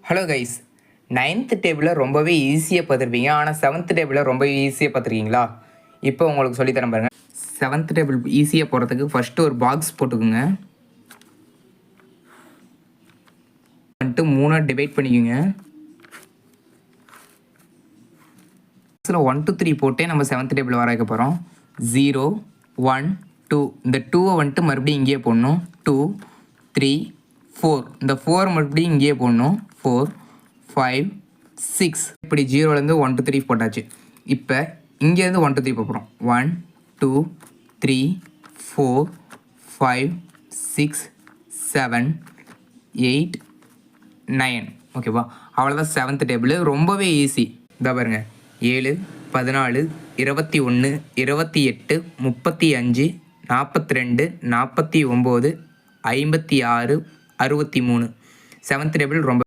Hello guys, 9th டேபிளில் ரொம்பவே ஈஸியாக பார்த்துருப்பீங்க. ஆனால் 7th டேபிளில் ரொம்ப ஈஸியாக பார்த்துருக்கீங்களா? இப்போ உங்களுக்கு சொல்லித்தரேன் பாருங்கள். 7th டேபிள் ஈஸியாக போகிறதுக்கு ஃபஸ்ட்டு ஒரு பாக்ஸ் போட்டுக்குங்க. வந்துட்டு 3 டிவைட் பண்ணிக்கோங்க. 1 to 3 போட்டே நம்ம 7th டேபிள் வர வைக்க போகிறோம். 0 1 2 இந்த 2வை வந்துட்டு மறுபடியும் இங்கேயே போடணும். 2 3 4 இந்த 4 மறுபடியும் இங்கேயே போடணும். 4 5 6 இப்படி 0லேருந்து 1 to 3 போட்டாச்சு. இப்போ இங்கேருந்து 1 to 3 போகிறோம். 1 2 3 4 5 6 7 8 9 ஓகேவா? அவ்வளோதான் 7th டேபிள். ரொம்பவே ஈஸி. இதை பாருங்க, 7 14 21 28 35 42 49 56 63 7th டேபிள் ரொம்ப